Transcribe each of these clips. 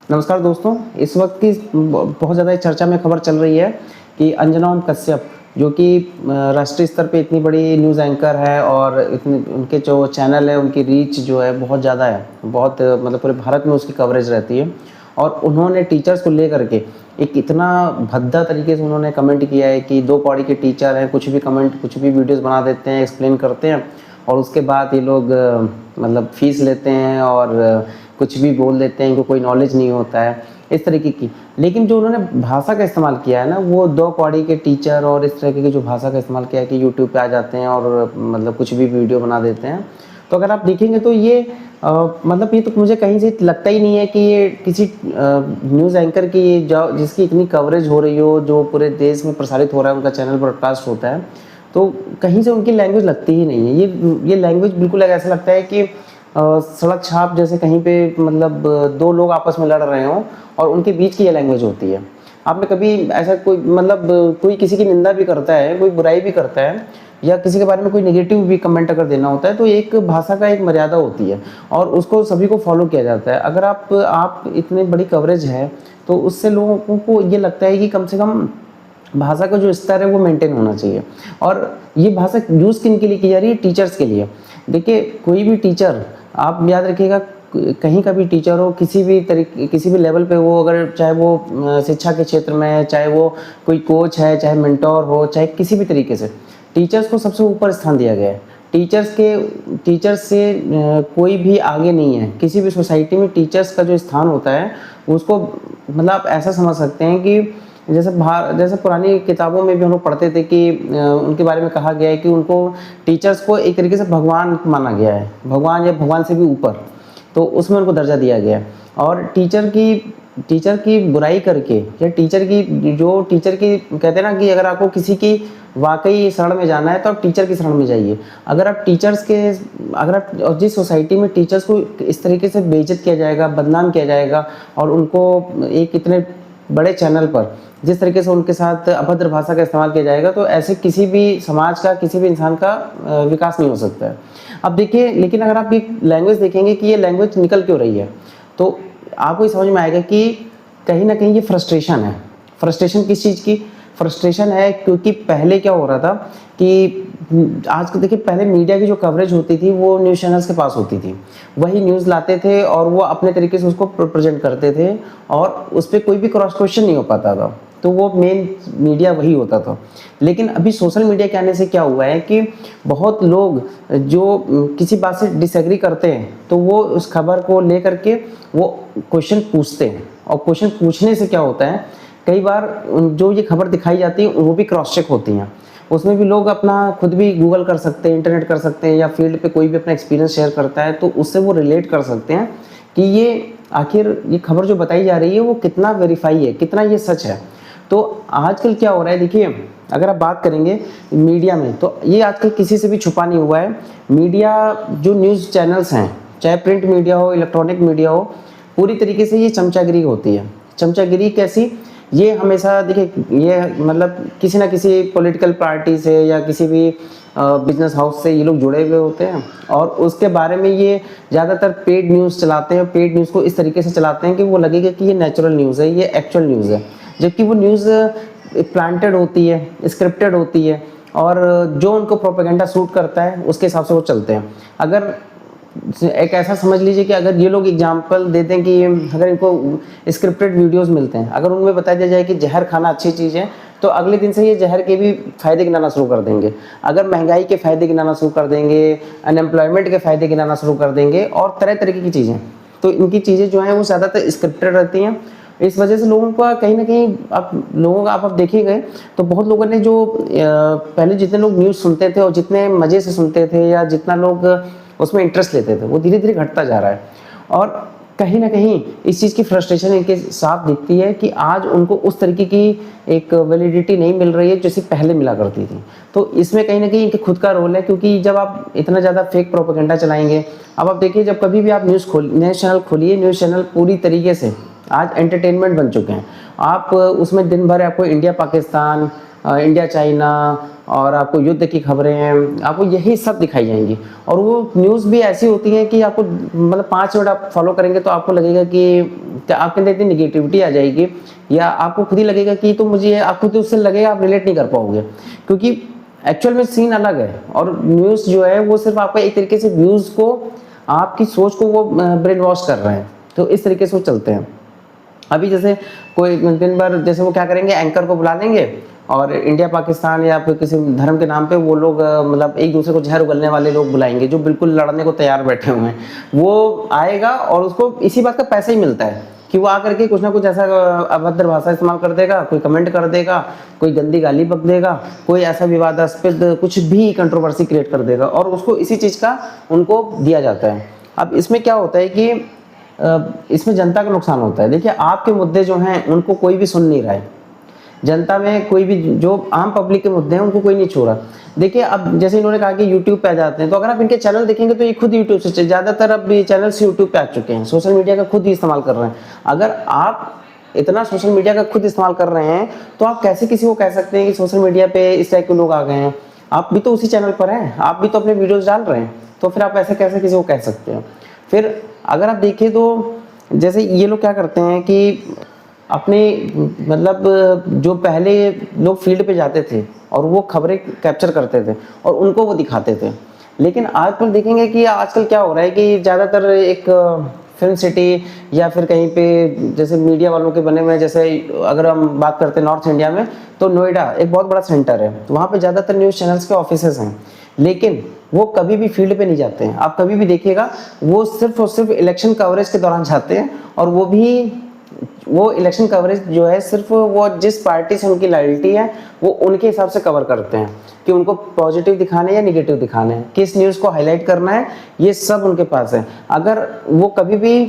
नमस्कार दोस्तों, इस वक्त की बहुत ज़्यादा चर्चा में खबर चल रही है कि अंजना ओम कश्यप जो कि राष्ट्रीय स्तर पे इतनी बड़ी न्यूज़ एंकर है और इतनी उनके जो चैनल है उनकी रीच जो है बहुत ज़्यादा है, बहुत मतलब पूरे भारत में उसकी कवरेज रहती है। और उन्होंने टीचर्स को लेकर के एक इतना भद्दा तरीके से उन्होंने कमेंट किया है कि 2 पौड़ी के टीचर हैं, कुछ भी कमेंट कुछ भी वीडियोज़ बना देते हैं, एक्सप्लेन करते हैं और उसके बाद ये लोग मतलब फ़ीस लेते हैं और कुछ भी बोल देते हैं, इनको कोई नॉलेज नहीं होता है, इस तरीके की। लेकिन जो उन्होंने भाषा का इस्तेमाल किया है ना, वो 2 कौड़ी के टीचर और इस तरीके की जो भाषा का इस्तेमाल किया है कि यूट्यूब पे आ जाते हैं और मतलब कुछ भी वीडियो बना देते हैं। तो अगर आप देखेंगे तो ये मतलब ये तो मुझे कहीं से लगता ही नहीं है कि ये किसी न्यूज़ एंकर की जो जिसकी इतनी कवरेज हो रही हो, जो पूरे देश में प्रसारित हो रहा है, उनका चैनल ब्रॉडकास्ट होता है, तो कहीं से उनकी लैंग्वेज लगती ही नहीं है। ये लैंग्वेज बिल्कुल ऐसा लगता है कि सड़क छाप जैसे कहीं पे मतलब 2 लोग आपस में लड़ रहे हों और उनके बीच की ये लैंग्वेज होती है। आपने कभी ऐसा कोई मतलब कोई किसी की निंदा भी करता है, कोई बुराई भी करता है या किसी के बारे में कोई नेगेटिव भी कमेंट अगर देना होता है, तो एक भाषा का एक मर्यादा होती है और उसको सभी को फॉलो किया जाता है। अगर आप इतनी बड़ी कवरेज है, तो उससे लोगों को ये लगता है कि कम से कम भाषा का जो स्तर है वो मेंटेन होना चाहिए। और ये भाषा यूज़ किन के लिए की जा रही है? टीचर्स के लिए। देखिए, कोई भी टीचर, आप याद रखिएगा, कहीं का भी टीचर हो, किसी भी लेवल पे वो, अगर चाहे वो शिक्षा के क्षेत्र में है, चाहे वो कोई कोच है, चाहे मेंटोर हो, चाहे किसी भी तरीके से, टीचर्स को सबसे ऊपर स्थान दिया गया है। टीचर्स से कोई भी आगे नहीं है। किसी भी सोसाइटी में टीचर्स का जो स्थान होता है उसको मतलब आप ऐसा समझ सकते हैं कि जैसे पुरानी किताबों में भी हम लोग पढ़ते थे कि उनके बारे में कहा गया है कि उनको टीचर्स को एक तरीके से भगवान माना गया है, भगवान या भगवान से भी ऊपर, तो उसमें उनको दर्जा दिया गया है। और टीचर की बुराई करके या टीचर की कहते हैं ना कि अगर आपको किसी की वाकई शरण में जाना है तो आप टीचर की शरण में जाइए। अगर आप और जिस सोसाइटी में टीचर्स को इस तरीके से बेइज्जत किया जाएगा, बदनाम किया जाएगा और उनको एक इतने बड़े चैनल पर जिस तरीके से उनके साथ अभद्र भाषा का इस्तेमाल किया जाएगा, तो ऐसे किसी भी समाज का, किसी भी इंसान का विकास नहीं हो सकता है। अब देखिए, लेकिन अगर आप ये लैंग्वेज देखेंगे कि ये लैंग्वेज निकल क्यों रही है, तो आपको ये समझ में आएगा कि कहीं ना कहीं ये फ्रस्ट्रेशन है। फ्रस्ट्रेशन किस चीज़ की? फ्रस्ट्रेशन है क्योंकि पहले क्या हो रहा था कि आज को देखिए, पहले मीडिया की जो कवरेज होती थी वो न्यूज़ चैनल्स के पास होती थी। वही न्यूज़ लाते थे और वो अपने तरीके से उसको प्रेजेंट करते थे और उस पर कोई भी क्रॉस क्वेश्चन नहीं हो पाता था, तो वो मेन मीडिया वही होता था। लेकिन अभी सोशल मीडिया के आने से क्या हुआ है कि बहुत लोग जो किसी बात से डिसएग्री करते हैं, तो वो उस खबर को लेकर के वो क्वेश्चन पूछते हैं। और क्वेश्चन पूछने से क्या होता है, कई बार जो ये खबर दिखाई जाती है वो भी क्रॉस चेक होती हैं। उसमें भी लोग अपना खुद भी गूगल कर सकते हैं, इंटरनेट कर सकते हैं, या फील्ड पे कोई भी अपना एक्सपीरियंस शेयर करता है तो उससे वो रिलेट कर सकते हैं कि ये आखिर ये खबर जो बताई जा रही है वो कितना वेरीफाई है, कितना ये सच है। तो आजकल क्या हो रहा है, देखिए, अगर आप बात करेंगे मीडिया में, तो ये आजकल किसी से भी छुपा नहीं हुआ है। मीडिया जो न्यूज़ चैनल्स हैं, चाहे प्रिंट मीडिया हो, इलेक्ट्रॉनिक मीडिया हो, पूरी तरीके से ये चमचागिरी होती है। चमचागिरी कैसी? ये हमेशा देखिए, ये मतलब किसी ना किसी पॉलिटिकल पार्टी से या किसी भी बिजनेस हाउस से ये लोग जुड़े हुए होते हैं और उसके बारे में ये ज़्यादातर पेड न्यूज़ चलाते हैं। पेड न्यूज़ को इस तरीके से चलाते हैं कि वो लगेगा कि ये नेचुरल न्यूज़ है, ये एक्चुअल न्यूज़ है, जबकि वो न्यूज़ प्लांटेड होती है, स्क्रिप्टेड होती है और जो उनको प्रोपेगेंडा सूट करता है उसके हिसाब से वो चलते हैं। अगर एक ऐसा समझ लीजिए कि अगर ये लोग एग्जांपल देते हैं कि अगर इनको स्क्रिप्टेड वीडियोस मिलते हैं, अगर उनमें बताया दिया जाए कि जहर खाना अच्छी चीज़ है, तो अगले दिन से ये जहर के भी फ़ायदे गिनाना शुरू कर देंगे। अगर महंगाई के फ़ायदे गिनाना शुरू कर देंगे, अनएम्प्लॉयमेंट के फ़ायदे गिनाना शुरू कर देंगे और तरह तरह की चीज़ें, तो इनकी चीज़ें जो हैं वो ज़्यादातर स्क्रिप्टेड रहती हैं। इस वजह से लोगों का कहीं ना कहीं आप देखिए तो बहुत लोगों ने जो पहले जितने लोग न्यूज़ सुनते थे और जितने मज़े से सुनते थे या जितना लोग उसमें इंटरेस्ट लेते थे, वो धीरे धीरे घटता जा रहा है। और कहीं ना कहीं इस चीज़ की फ्रस्ट्रेशन इनके साफ दिखती है कि आज उनको उस तरीके की एक वैलिडिटी नहीं मिल रही है जैसे पहले मिला करती थी। तो इसमें कहीं ना कहीं इनके खुद का रोल है, क्योंकि जब आप इतना ज़्यादा फेक प्रोपेगेंडा चलाएंगे, अब आप देखिए, जब कभी भी आप न्यूज़ चैनल खोलिए, न्यूज़ चैनल पूरी तरीके से आज एंटरटेनमेंट बन चुके हैं। आप उसमें दिन भर आपको इंडिया पाकिस्तान, इंडिया चाइना और आपको युद्ध की खबरें हैं, आपको यही सब दिखाई जाएंगी। और वो न्यूज़ भी ऐसी होती है कि आपको मतलब 5 मिनट आप फॉलो करेंगे तो आपको लगेगा कि आपके अंदर इतनी निगेटिविटी आ जाएगी, या आपको खुद ही लगेगा कि तो मुझे, आप खुद उससे लगेगा आप रिलेट नहीं कर पाओगे, क्योंकि एक्चुअल में सीन अलग है। और न्यूज़ जो है वो सिर्फ आपका एक तरीके से व्यूज़ को, आपकी सोच को वो ब्रेन वॉश कर रहे हैं, तो इस तरीके से वो चलते हैं। अभी जैसे कोई दिन भर जैसे वो क्या करेंगे, एंकर को बुला लेंगे और इंडिया पाकिस्तान या फिर किसी धर्म के नाम पे वो लोग मतलब एक दूसरे को जहर उगलने वाले लोग बुलाएंगे जो बिल्कुल लड़ने को तैयार बैठे हुए हैं। वो आएगा और उसको इसी बात का पैसा ही मिलता है कि वो आकर के कुछ ना कुछ ऐसा अभद्र भाषा इस्तेमाल कर देगा, कोई कमेंट कर देगा, कोई गंदी गाली बक देगा, कोई ऐसा विवादास्पद कुछ भी कंट्रोवर्सी क्रिएट कर देगा, और उसको इसी चीज़ का उनको दिया जाता है। अब इसमें क्या होता है कि इसमें जनता का नुकसान होता है। देखिए, आपके मुद्दे जो हैं उनको कोई भी सुन नहीं रहा है, जनता में कोई भी जो आम पब्लिक के मुद्दे हैं उनको कोई नहीं छोड़ा। देखिए, अब जैसे इन्होंने कहा कि यूट्यूब पे आ जाते हैं, तो अगर आप इनके चैनल देखेंगे तो ये खुद यूट्यूब से, ज़्यादातर अब ये चैनल्स यूट्यूब पे आ चुके हैं, सोशल मीडिया का खुद ही इस्तेमाल कर रहे हैं। अगर आप इतना सोशल मीडिया का खुद इस्तेमाल कर रहे हैं तो आप कैसे किसी को कह सकते हैं कि सोशल मीडिया पे इस टाइप के लोग आ गए हैं? आप भी तो उसी चैनल पर हैं, आप भी तो अपने वीडियोज़ डाल रहे हैं, तो फिर आप ऐसे कैसे किसी को कह सकते हैं? फिर अगर आप देखें तो जैसे ये लोग क्या करते हैं कि अपने मतलब जो पहले लोग फील्ड पे जाते थे और वो खबरें कैप्चर करते थे और उनको वो दिखाते थे, लेकिन आजकल देखेंगे कि आजकल क्या हो रहा है कि ज़्यादातर एक फिल्म सिटी या फिर कहीं पे जैसे मीडिया वालों के बने हुए, जैसे अगर हम बात करते हैं नॉर्थ इंडिया में तो नोएडा एक बहुत बड़ा सेंटर है, तो वहाँ पे ज़्यादातर न्यूज़ चैनल्स के ऑफिसेस हैं, लेकिन वो कभी भी फील्ड पे नहीं जाते हैं। आप कभी भी देखिएगा वो सिर्फ और सिर्फ इलेक्शन कवरेज के दौरान जाते हैं, और वो इलेक्शन कवरेज जो है सिर्फ वो जिस पार्टी से उनकी लॉयल्टी है वो उनके हिसाब से कवर करते हैं कि उनको पॉजिटिव दिखाने या निगेटिव दिखाने हैं, किस न्यूज़ को हाईलाइट करना है, ये सब उनके पास है। अगर वो कभी भी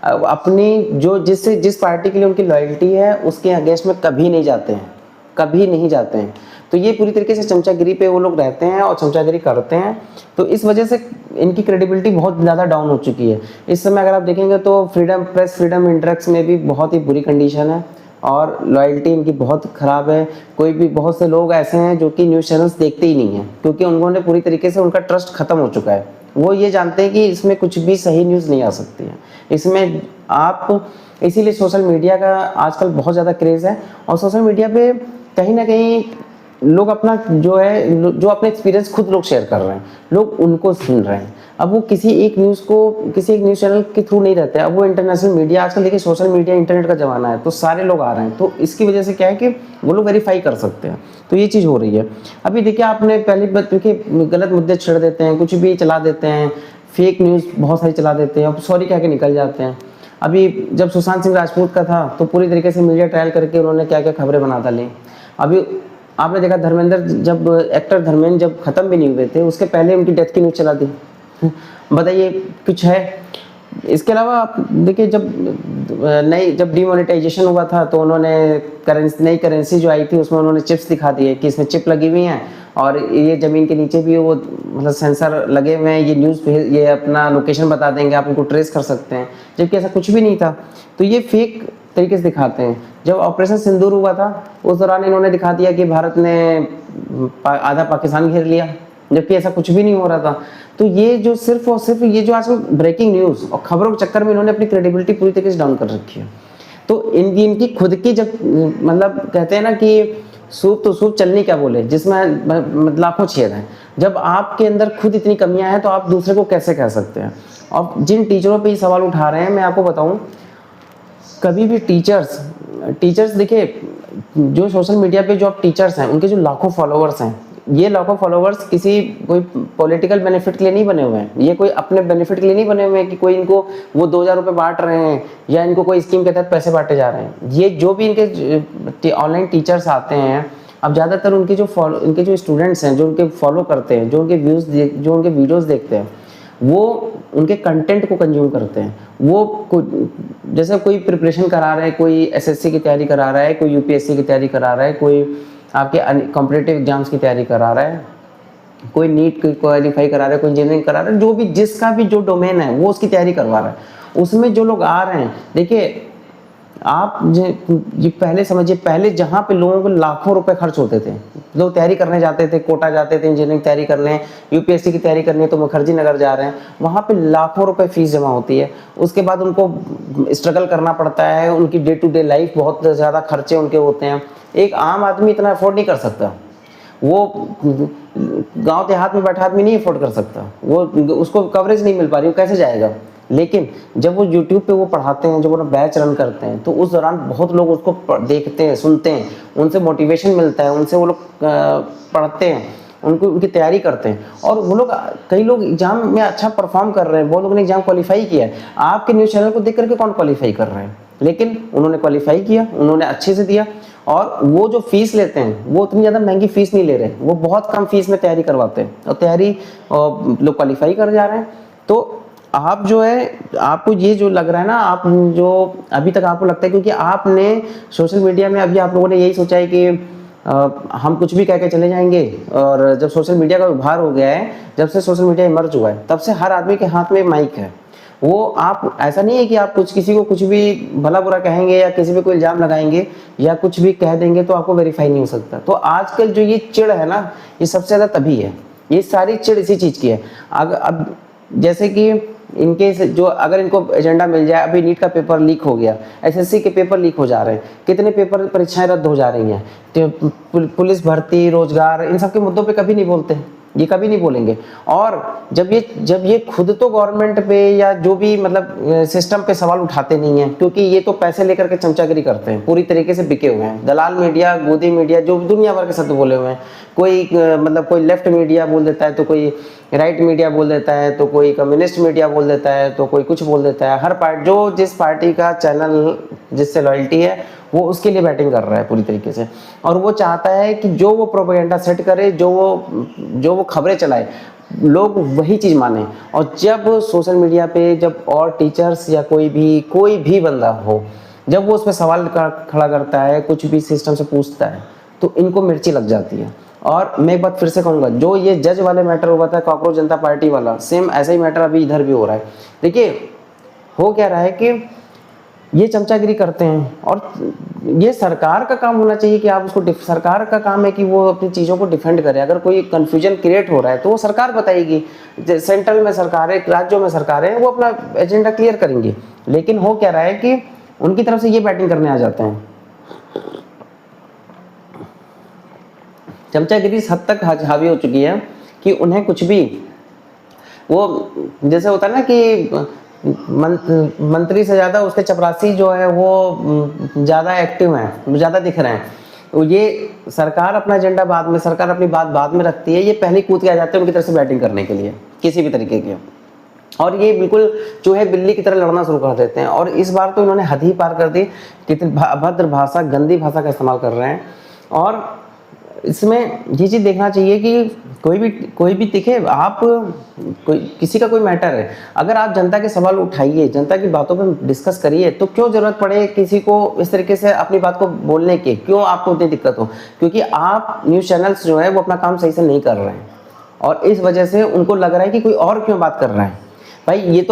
अपनी जो जिस पार्टी के लिए उनकी लॉयल्टी है उसके अगेंस्ट में कभी नहीं जाते हैं, कभी नहीं जाते हैं। तो ये पूरी तरीके से चमचागिरी पे वो लोग रहते हैं और चमचागिरी करते हैं, तो इस वजह से इनकी क्रेडिबिलिटी बहुत ज़्यादा डाउन हो चुकी है। इस समय अगर आप देखेंगे तो प्रेस फ्रीडम इंडेक्स में भी बहुत ही बुरी कंडीशन है और लॉयल्टी इनकी बहुत ख़राब है। कोई भी बहुत से लोग ऐसे हैं जो कि न्यूज़ चैनल्स देखते ही नहीं हैं, क्योंकि उन्होंने पूरी तरीके से उनका ट्रस्ट ख़त्म हो चुका है। वो ये जानते हैं कि इसमें कुछ भी सही न्यूज़ नहीं आ सकती है, इसमें आप, इसीलिए सोशल मीडिया का आजकल बहुत ज़्यादा क्रेज़ है। और सोशल मीडिया पे कहीं ना कहीं लोग अपना जो है, जो अपने एक्सपीरियंस खुद लोग शेयर कर रहे हैं, लोग उनको सुन रहे हैं। अब वो किसी एक न्यूज़ चैनल के थ्रू नहीं रहते, अब वो इंटरनेशनल मीडिया, आजकल देखिए सोशल मीडिया इंटरनेट का ज़माना है, तो सारे लोग आ रहे हैं, तो इसकी वजह से क्या है कि वो लोग वेरीफाई कर सकते हैं, तो ये चीज़ हो रही है। अभी देखिए, आपने पहले देखिए गलत मुद्दे छेड़ देते हैं, कुछ भी चला देते हैं, फेक न्यूज़ बहुत सारी चला देते हैं, सॉरी कह के निकल जाते हैं। अभी जब सुशांत सिंह राजपूत का था तो पूरी तरीके से मीडिया ट्रायल करके उन्होंने क्या क्या खबरें बना डाली। अभी आपने देखा धर्मेंद्र, जब एक्टर धर्मेंद्र जब खत्म भी नहीं हुए थे उसके पहले उनकी डेथ की न्यूज़ चला दी। बताइए कुछ है? इसके अलावा आप देखिए, जब डिमोनेटाइजेशन हुआ था तो उन्होंने नई करेंसी जो आई थी उसमें उन्होंने चिप्स दिखा दिए कि इसमें चिप लगी हुई हैं और ये ज़मीन के नीचे भी वो मतलब सेंसर लगे हुए हैं, ये अपना लोकेशन बता देंगे, आप इनको ट्रेस कर सकते हैं, जबकि ऐसा कुछ भी नहीं था। तो ये फेक तरीके से दिखाते हैं। जब ऑपरेशन सिंदूर हुआ था उस दौरान इन्होंने दिखा दिया कि भारत ने आधा पाकिस्तान घेर लिया, जबकि ऐसा कुछ भी नहीं हो रहा था। तो ये जो सिर्फ और सिर्फ ये जो आजकल ब्रेकिंग न्यूज़ और खबरों के चक्कर में इन्होंने अपनी क्रेडिबिलिटी पूरी तरीके से डाउन कर रखी है। तो इनकी खुद की, जब मतलब कहते हैं ना कि सूप तो सूप चलनी क्या बोले, जिसमें लाखों छेद हैं, जब आपके अंदर खुद इतनी कमियां हैं तो आप दूसरे को कैसे कह सकते हैं? और जिन टीचरों पे ये सवाल उठा रहे हैं, मैं आपको बताऊं, कभी भी टीचर्स देखिए, जो सोशल मीडिया पे जो आप टीचर्स हैं उनके जो लाखों फॉलोअर्स हैं, ये लाखों फॉलोअर्स किसी कोई पॉलिटिकल बेनिफिट के लिए नहीं बने हुए हैं, ये कोई अपने बेनिफिट के लिए नहीं बने हुए हैं कि कोई इनको वो 2000 रुपये बांट रहे हैं या इनको कोई स्कीम के तहत पैसे बांटे जा रहे हैं। ये जो भी इनके ऑनलाइन टीचर्स आते हैं, अब ज़्यादातर इनके जो स्टूडेंट्स हैं, जो उनके फॉलो करते हैं, जो उनके वीडियोज़ देखते हैं, वो उनके कंटेंट को कंज्यूम करते हैं। वो जैसे कोई प्रिपरेशन करा रहा है, कोई एसएससी की तैयारी करा रहा है, कोई यूपीएससी की तैयारी करा रहा है, कोई आपके कॉम्पिटिटिव एग्जाम्स की तैयारी करा रहा है, कोई नीट की क्वालिफाई करा रहा है, कोई इंजीनियरिंग करा रहा है, जो भी जिसका भी जो डोमेन है वो उसकी तैयारी करवा रहा है। उसमें जो लोग आ रहे हैं, देखिए आप ये पहले समझिए, पहले जहाँ पे लोगों को लाखों रुपए खर्च होते थे, लोग तैयारी करने जाते थे, कोटा जाते थे, इंजीनियरिंग तैयारी करने, यूपीएससी की तैयारी करनी है तो मुखर्जी नगर जा रहे हैं, वहाँ पे लाखों रुपए फीस जमा होती है। उसके बाद उनको स्ट्रगल करना पड़ता है, उनकी डे टू डे लाइफ बहुत ज़्यादा खर्चे उनके होते हैं। एक आम आदमी इतना अफोर्ड नहीं कर सकता, वो गांव देहात में बैठा आदमी नहीं अफोर्ड कर सकता, वो उसको कवरेज नहीं मिल पा रही, वो कैसे जाएगा। लेकिन जब वो YouTube पे वो पढ़ाते हैं, जब वो बैच रन करते हैं, तो उस दौरान बहुत लोग उसको देखते हैं, सुनते हैं, उनसे मोटिवेशन मिलता है, उनसे वो लोग पढ़ते हैं, उनको उनकी तैयारी करते हैं, और वो लोग, कई लोग एग्जाम में अच्छा परफॉर्म कर रहे हैं, बहुत लोगों ने एग्जाम क्वालिफाई किया है। आपके न्यूज़ चैनल को देख करके कौन क्वालिफाई कर रहे हैं, लेकिन उन्होंने क्वालिफाई किया, उन्होंने अच्छे से दिया। और वो जो फीस लेते हैं वो उतनी ज़्यादा महंगी फीस नहीं ले रहे, वो बहुत कम फीस में तैयारी करवाते हैं, और तैयारी लोग क्वालिफाई कर जा रहे हैं। तो आप जो है, आपको ये जो लग रहा है ना, आप जो अभी तक आपको लगता है क्योंकि आपने सोशल मीडिया में, अभी आप लोगों ने यही सोचा है कि हम कुछ भी कह के चले जाएंगे, और जब सोशल मीडिया का उभार हो गया है, जब से सोशल मीडिया इमर्ज हुआ है, तब से हर आदमी के हाथ में एक माइक है। वो आप, ऐसा नहीं है कि आप कुछ किसी को कुछ भी भला बुरा कहेंगे या किसी पे कोई इल्जाम लगाएंगे या कुछ भी कह देंगे तो आपको वेरीफाई नहीं हो सकता। तो आजकल जो ये चिढ़ है ना, ये सबसे ज़्यादा तभी है, ये सारी चिढ़ इसी चीज़ की है। अब जैसे कि इनके जो, अगर इनको एजेंडा मिल जाए, अभी नीट का पेपर लीक हो गया, एसएससी के पेपर लीक हो जा रहे हैं, कितने पेपर परीक्षाएं रद्द हो जा रही हैं, तो पुलिस भर्ती, रोजगार, इन सब के मुद्दों पे कभी नहीं बोलते, ये कभी नहीं बोलेंगे। और जब ये खुद तो गवर्नमेंट पे या जो भी मतलब सिस्टम पे सवाल उठाते नहीं हैं, क्योंकि ये तो पैसे लेकर के चमचागिरी करते हैं, पूरी तरीके से बिके हुए हैं। दलाल मीडिया, गोदी मीडिया, जो दुनिया भर के शब्द बोले हुए हैं, कोई मतलब कोई लेफ्ट मीडिया बोल देता है, तो कोई राइट मीडिया बोल देता है, तो कोई कम्युनिस्ट मीडिया बोल देता है, तो कोई कुछ बोल देता है। हर पार्टी, जो जिस पार्टी का चैनल जिससे लॉयल्टी है, वो उसके लिए बैटिंग कर रहा है पूरी तरीके से, और वो चाहता है कि जो वो प्रोपेगेंडा सेट करे, जो वो खबरें चलाए, लोग वही चीज़ माने। और जब सोशल मीडिया पे, जब और टीचर्स या कोई भी बंदा हो, जब वो उस पर सवाल खड़ा करता है, कुछ भी सिस्टम से पूछता है, तो इनको मिर्ची लग जाती है। और मैं एक बात फिर से कहूँगा, जो ये जज वाले मैटर हुआ था, कॉकरोच जनता पार्टी वाला, सेम ऐसा ही मैटर अभी इधर भी हो रहा है। देखिए, हो क्या रहा है कि ये चमचागिरी करते हैं, और ये सरकार का काम होना चाहिए कि आप उसको, सरकार का काम है कि वो अपनी चीज़ों को डिफेंड करे। अगर कोई कन्फ्यूजन क्रिएट हो रहा है तो वो सरकार बताएगी, सेंट्रल में सरकार है, राज्यों में सरकार है, वो अपना एजेंडा क्लियर करेंगी। लेकिन हो क्या रहा है कि उनकी तरफ से ये बैटिंग करने आ जाते हैं। चमचागिरी इस हद तक हावी हो चुकी है कि उन्हें कुछ भी, वो जैसे होता है ना कि मंत्री से ज़्यादा उसके चपरासी जो है वो ज़्यादा एक्टिव हैं, ज़्यादा दिख रहे हैं। तो ये सरकार अपना एजेंडा बाद में, सरकार अपनी बात बाद में रखती है, ये पहले कूद के आ जाते हैं उनकी तरफ से बैटिंग करने के लिए, किसी भी तरीके के। और ये बिल्कुल चूहे बिल्ली की तरह लड़ना शुरू कर देते हैं। और इस बार तो इन्होंने हद ही पार कर दी, कितनी अभद्र भाषा, गंदी भाषा का इस्तेमाल कर रहे हैं। और इसमें ये चीज़ देखना चाहिए कि कोई भी दिखे, आप किसी का कोई मैटर है, अगर आप जनता के सवाल उठाइए, जनता की बातों पे डिस्कस करिए, तो क्यों जरूरत पड़े किसी को इस तरीके से अपनी बात को बोलने की, क्यों आपको इतनी दिक्कत हो? क्योंकि आप न्यूज़ चैनल्स जो है वो अपना काम सही से नहीं कर रहे हैं, और इस वजह से उनको लग रहा है कि कोई और क्यों बात कर रहा है। भाई ये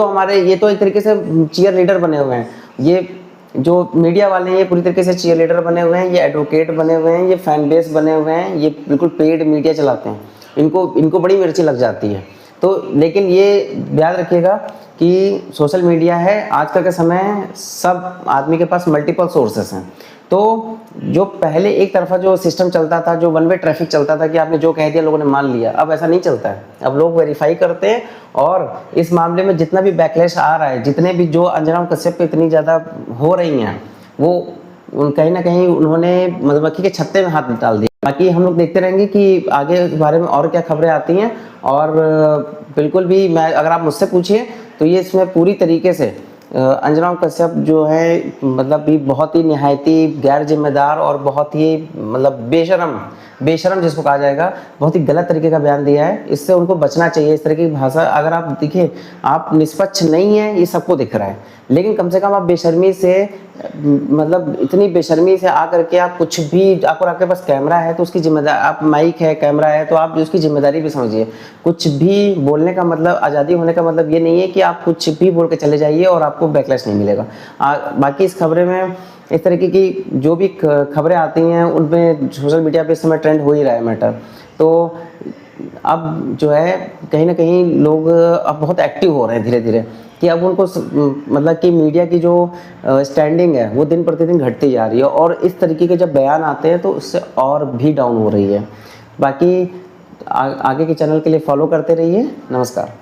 तो एक तरीके से चीयर लीडर बने हुए हैं, ये जो मीडिया वाले हैं ये पूरी तरीके से चीयर लीडर बने हुए हैं, ये एडवोकेट बने हुए हैं, ये फैन बेस बने हुए हैं, ये बिल्कुल पेड मीडिया चलाते हैं, इनको बड़ी मिर्ची लग जाती है। तो लेकिन ये याद रखिएगा कि सोशल मीडिया है, आजकल के समय सब आदमी के पास मल्टीपल सोर्सेस हैं। तो जो पहले एक तरफा जो सिस्टम चलता था, जो वन वे ट्रैफिक चलता था कि आपने जो कह दिया लोगों ने मान लिया, अब ऐसा नहीं चलता है। अब लोग वेरीफाई करते हैं, और इस मामले में जितना भी बैकलैश आ रहा है, जितने भी जो अंजना कश्यप पे इतनी ज़्यादा हो रही हैं, वो कहीं ना कहीं उन्होंने मधुमक्खी के छत्ते में हाथ डाल दिया। बाकी हम लोग देखते रहेंगे कि आगे इस बारे में और क्या खबरें आती हैं। और बिल्कुल भी, मैं अगर आप मुझसे पूछिए तो ये इसमें पूरी तरीके से अंजना कश्यप जो है, मतलब भी बहुत ही निहायती गैर जिम्मेदार और बहुत ही मतलब बेशरम जिसको कहा जाएगा, बहुत ही गलत तरीके का बयान दिया है। इससे उनको बचना चाहिए। इस तरह की भाषा, अगर आप देखिए, आप निष्पक्ष नहीं है ये सबको दिख रहा है, लेकिन कम से कम आप बेशर्मी से, मतलब इतनी बेशर्मी से आकर के आप कुछ भी, आपके पास कैमरा है तो उसकी जिम्मेदारी, आप माइक है, कैमरा है, तो आप उसकी जिम्मेदारी भी समझिए। कुछ भी बोलने का मतलब, आज़ादी होने का मतलब ये नहीं है कि आप कुछ भी बोल के चले जाइए और आपको बैकलैश नहीं मिलेगा। बाकी इस खबरे में इस तरीके की जो भी खबरें आती हैं उनमें सोशल मीडिया पे इस समय ट्रेंड हो ही रहा है मैटर। तो अब जो है कहीं ना कहीं लोग अब बहुत एक्टिव हो रहे हैं धीरे धीरे, कि अब उनको मतलब कि मीडिया की जो स्टैंडिंग है वो दिन प्रतिदिन घटती जा रही है, और इस तरीके के जब बयान आते हैं तो उससे और भी डाउन हो रही है। बाकी आगे के चैनल के लिए फॉलो करते रहिए। नमस्कार।